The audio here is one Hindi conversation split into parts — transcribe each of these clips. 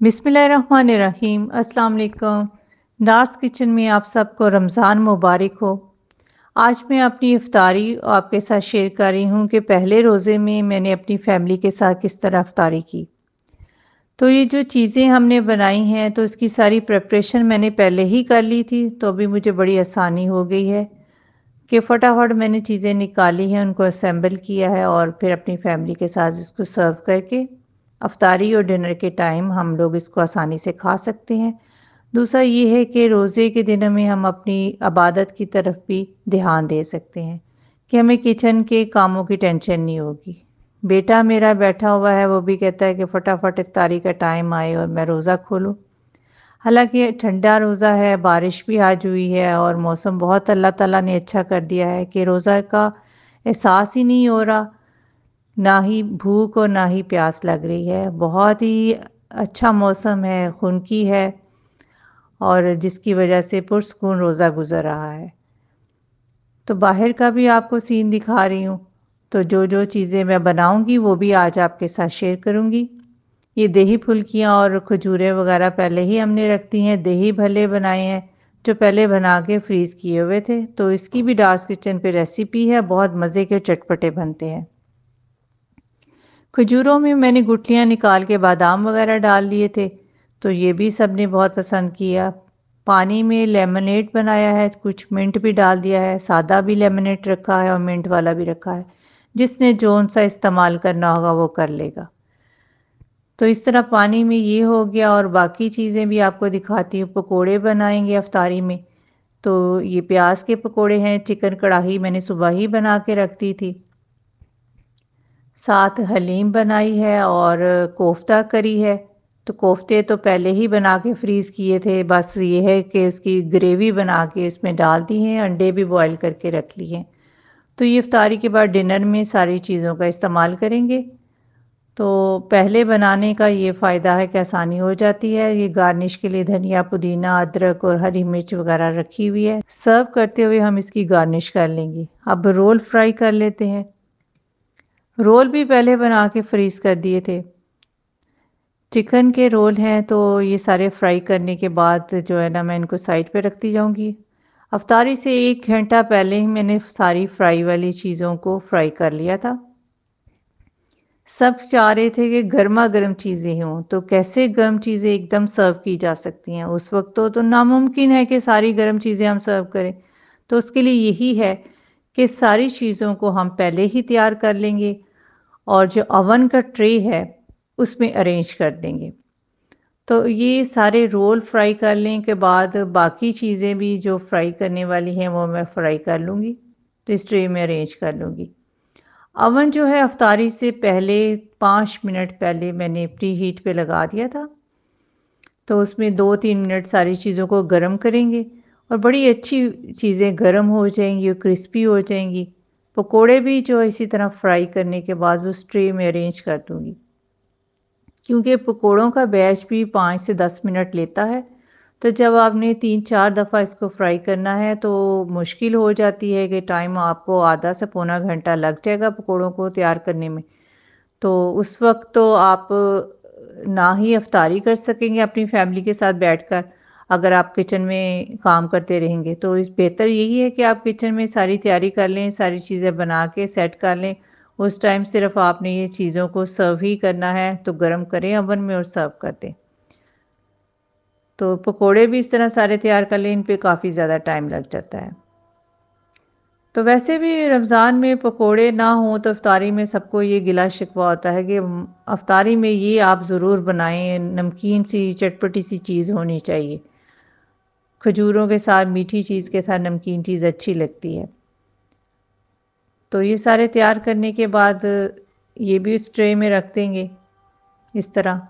बिस्मिल्लाहिर्रहमानिर्रहीम। अस्सलाम वालेकुम। नार्स किचन में आप सबको रमज़ान मुबारक हो। आज मैं अपनी इफ्तारी आपके साथ शेयर कर रही हूँ कि पहले रोज़े में मैंने अपनी फैमिली के साथ किस तरह इफ्तारी की। तो ये जो चीज़ें हमने बनाई हैं तो इसकी सारी प्रिपरेशन मैंने पहले ही कर ली थी, तो अभी मुझे बड़ी आसानी हो गई है कि फटाफट मैंने चीज़ें निकाली हैं, उनको असेंबल किया है और फिर अपनी फैमिली के साथ इसको सर्व करके अफ्तारी और डिनर के टाइम हम लोग इसको आसानी से खा सकते हैं। दूसरा ये है कि रोज़े के दिनों में हम अपनी इबादत की तरफ भी ध्यान दे सकते हैं कि हमें किचन के कामों की टेंशन नहीं होगी। बेटा मेरा बैठा हुआ है, वो भी कहता है कि फटाफट इफ्तारी का टाइम आए और मैं रोज़ा खोलूँ। हालाँकि ठंडा रोज़ा है, बारिश भी आज हुई है और मौसम बहुत अल्लाह ताला ने अच्छा कर दिया है कि रोज़ा का एहसास ही नहीं हो रहा, ना ही भूख और ना ही प्यास लग रही है। बहुत ही अच्छा मौसम है, खुनकी है और जिसकी वजह से पुरसुकून रोज़ा गुज़र रहा है। तो बाहर का भी आपको सीन दिखा रही हूँ। तो जो-जो चीज़ें मैं बनाऊँगी वो भी आज आपके साथ शेयर करूँगी। ये दही फुल्कियाँ और खजूरें वग़ैरह पहले ही हमने रख दी हैं। दही भल्ले बनाए हैं, जो पहले बना के फ्रीज़ किए हुए थे। तो इसकी भी डार्क किचन पे रेसिपी है, बहुत मज़े के चटपटे बनते हैं। खजूरों में मैंने गुठलियाँ निकाल के बादाम वग़ैरह डाल दिए थे, तो ये भी सबने बहुत पसंद किया। पानी में लेमनेड बनाया है, कुछ मिंट भी डाल दिया है, सादा भी लेमनेड रखा है और मिंट वाला भी रखा है। जिसने जौन-सा इस्तेमाल करना होगा वो कर लेगा। तो इस तरह पानी में ये हो गया और बाकी चीज़ें भी आपको दिखाती हूँ। पकोड़े बनाएँगे इफ्तारी में, तो ये प्याज के पकोड़े हैं, चिकन कढ़ाई मैंने सुबह ही बना के रख दी थी। साथ हलीम बनाई है और कोफ्ता करी है। तो कोफ्ते तो पहले ही बना के फ्रीज़ किए थे, बस ये है कि उसकी ग्रेवी बना के इसमें डाल दी हैं, अंडे भी बॉयल करके रख लिए हैं। तो ये इफ्तारी के बाद डिनर में सारी चीज़ों का इस्तेमाल करेंगे। तो पहले बनाने का ये फ़ायदा है कि आसानी हो जाती है। ये गार्निश के लिए धनिया, पुदीना, अदरक और हरी मिर्च वगैरह रखी हुई है। सर्व करते हुए हम इसकी गार्निश कर लेंगे। अब रोल फ्राई कर लेते हैं। रोल भी पहले बना के फ्रीज़ कर दिए थे। चिकन के रोल हैं तो ये सारे फ्राई करने के बाद जो है ना मैं इनको साइड पे रखती जाऊँगी। अफ्तारी से 1 घंटा पहले ही मैंने सारी फ्राई वाली चीज़ों को फ्राई कर लिया था। सब चाह रहे थे कि गरमा-गरम चीज़ें हों, तो कैसे गर्म चीज़ें एकदम सर्व की जा सकती हैं? उस वक़्त तो नामुमकिन है कि सारी गरम चीज़ें हम सर्व करें। तो उसके लिए यही है कि सारी चीज़ों को हम पहले ही तैयार कर लेंगे और जो ओवन का ट्रे है, उसमें अरेंज कर देंगे। तो ये सारे रोल फ्राई करने के बाद बाकी चीज़ें भी जो फ्राई करने वाली हैं, वो मैं फ्राई कर लूँगी। तो इस ट्रे में अरेंज कर लूँगी। अवन जो है अफ्तारी से पहले 5 मिनट पहले मैंने प्री हीट पे लगा दिया था। तो उसमें 2-3 मिनट सारी चीज़ों को गरम करेंगे और बड़ी अच्छी चीज़ें गरम हो जाएँगी और क्रिस्पी हो जाएँगी। पकोड़े भी जो है इसी तरह फ्राई करने के बाद उस ट्रे में अरेंज कर दूँगी। क्योंकि पकोड़ों का बैच भी 5 से 10 मिनट लेता है, तो जब आपने 3-4 दफ़ा इसको फ्राई करना है तो मुश्किल हो जाती है कि टाइम आपको आधा से पौना घंटा लग जाएगा पकोड़ों को तैयार करने में। तो उस वक़्त तो आप ना ही इफ्तारी कर सकेंगे अपनी फैमिली के साथ बैठकर, अगर आप किचन में काम करते रहेंगे। तो इस बेहतर यही है कि आप किचन में सारी तैयारी कर लें, सारी चीज़ें बना के सेट कर लें। उस टाइम सिर्फ़ आपने ये चीज़ों को सर्व ही करना है, तो गरम करें ओवन में और सर्व कर दें। तो पकोड़े भी इस तरह सारे तैयार कर लें, इन पे काफ़ी ज़्यादा टाइम लग जाता है। तो वैसे भी रमज़ान में पकोड़े ना हों तो इफ्तारी में सबको ये गिला शिकवा होता है कि इफ्तारी में ये आप ज़रूर बनाएँ, नमकीन सी चटपटी सी चीज़ होनी चाहिए। खजूरों के साथ मीठी चीज़ के साथ नमकीन चीज़ अच्छी लगती है। तो ये सारे तैयार करने के बाद ये भी उस ट्रे में रख देंगे इस तरह।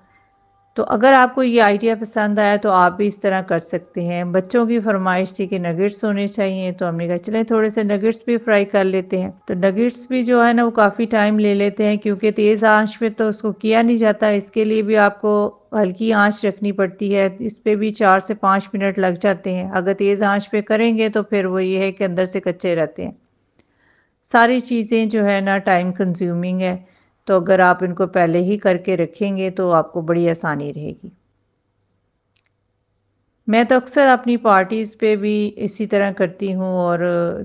तो अगर आपको ये आइडिया पसंद आया तो आप भी इस तरह कर सकते हैं। बच्चों की फ़रमाइश थी कि नगेट्स होने चाहिए, तो हमने कहा चलें थोड़े से नगेट्स भी फ्राई कर लेते हैं। तो नगेट्स भी जो है ना वो काफ़ी टाइम ले लेते हैं क्योंकि तेज़ आँच पे तो उसको किया नहीं जाता, इसके लिए भी आपको हल्की आँच रखनी पड़ती है। इस पे भी 4 से 5 मिनट लग जाते हैं। अगर तेज़ आँच पे करेंगे तो फिर वो ये है कि अंदर से कच्चे रहते हैं। सारी चीज़ें जो है ना टाइम कंज्यूमिंग है, तो अगर आप इनको पहले ही करके रखेंगे तो आपको बड़ी आसानी रहेगी। मैं तो अक्सर अपनी पार्टीज़ पे भी इसी तरह करती हूँ और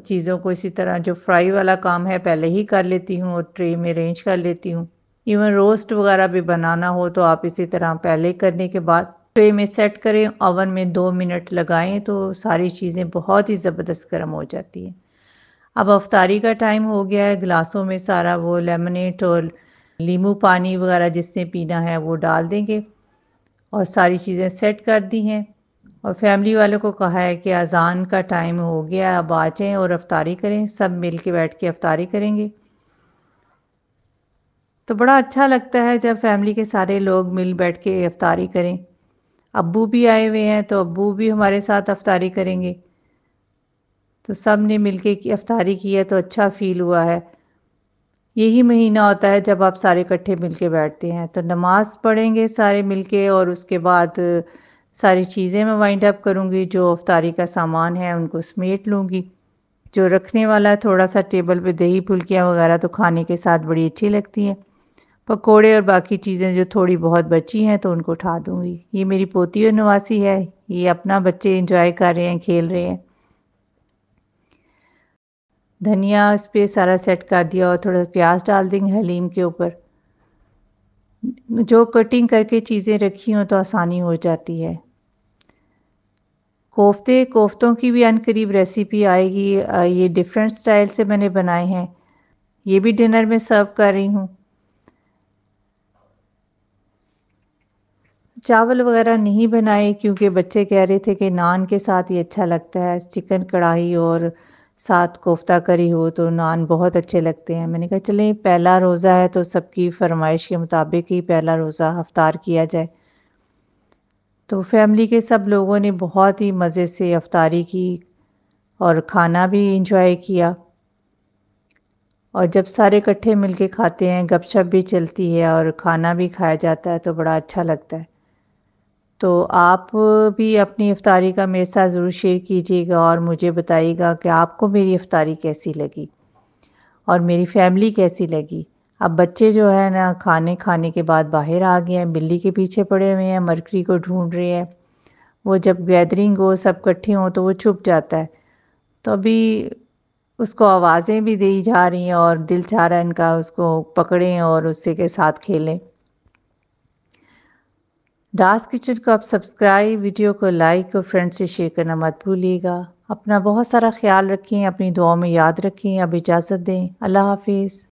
चीज़ों को इसी तरह जो फ्राई वाला काम है पहले ही कर लेती हूँ और ट्रे में अरेंज कर लेती हूँ। इवन रोस्ट वगैरह भी बनाना हो तो आप इसी तरह पहले करने के बाद ट्रे में सेट करें, ओवन में 2 मिनट लगाएँ तो सारी चीज़ें बहुत ही ज़बरदस्त गर्म हो जाती हैं। अब अफ्तारी का टाइम हो गया है, गिलासों में सारा वो लेमनेट और नींबू पानी वगैरह जिसने पीना है वो डाल देंगे और सारी चीज़ें सेट कर दी हैं और फैमिली वालों को कहा है कि अज़ान का टाइम हो गया, अब आ जाएँ और अफ्तारी करें, सब मिल के बैठ के अफ्तारी करेंगे। तो बड़ा अच्छा लगता है जब फैमिली के सारे लोग मिल बैठ के अफ्तारी करें। अब्बू भी आए हुए हैं तो अब्बू भी हमारे साथ अफ्तारी करेंगे। तो सब ने मिलके की अफ्तारी की है तो अच्छा फ़ील हुआ है। यही महीना होता है जब आप सारे इकट्ठे मिलके बैठते हैं। तो नमाज़ पढ़ेंगे सारे मिलके और उसके बाद सारी चीज़ें मैं वाइंड अप करूँगी, जो इफ्तारी का सामान है उनको समेट लूँगी। जो रखने वाला है थोड़ा-सा टेबल पे दही फुल्कियाँ वगैरह तो खाने के साथ बड़ी अच्छी लगती हैं। पकोड़े और बाकी चीज़ें जो थोड़ी बहुत बची हैं तो उनको उठा दूँगी। ये मेरी पोती और नवासी है, ये अपना बच्चे एन्जॉय कर रहे हैं, खेल रहे हैं। धनिया इस पे सारा सेट कर दिया और थोड़ा प्याज डाल देंगे हलीम के ऊपर। जो कटिंग करके चीज़ें रखी हों तो आसानी हो जाती है। कोफ्तों की भी अनकरीब रेसिपी आएगी। ये डिफरेंट स्टाइल से मैंने बनाए हैं। ये भी डिनर में सर्व कर रही हूँ। चावल वगैरह नहीं बनाए क्योंकि बच्चे कह रहे थे कि नान के साथ ही अच्छा लगता है। चिकन कढ़ाई और साथ कोफ्ता करी हो तो नान बहुत अच्छे लगते हैं। मैंने कहा चलें पहला रोज़ा है तो सबकी फ़रमाइश के मुताबिक ही पहला रोज़ा इफ्तार किया जाए। तो फैमिली के सब लोगों ने बहुत ही मज़े से इफ्तारी की और खाना भी एंजॉय किया। और जब सारे इकट्ठे मिलके खाते हैं, गपशप भी चलती है और खाना भी खाया जाता है तो बड़ा अच्छा लगता है। तो आप भी अपनी इफ्तारी का मेरे साथ ज़रूर शेयर कीजिएगा और मुझे बताइएगा कि आपको मेरी इफ्तारी कैसी लगी और मेरी फैमिली कैसी लगी। अब बच्चे जो है ना खाने खाने के बाद बाहर आ गए हैं, बिल्ली के पीछे पड़े हुए हैं, मरकरी को ढूँढ रहे हैं। वो जब गैदरिंग हो सब इकट्ठे हों तो वो छुप जाता है। तो अभी उसको आवाज़ें भी दी जा रही हैं और दिल चाह रहा है इनका उसको पकड़ें और उसी के साथ खेलें। डार्स किचन को आप सब्सक्राइब, वीडियो को लाइक और फ्रेंड से शेयर करना मत भूलिएगा। अपना बहुत सारा ख़्याल रखें, अपनी दुआओं में याद रखें। अब इजाज़त दें। अल्लाह हाफ़िज़।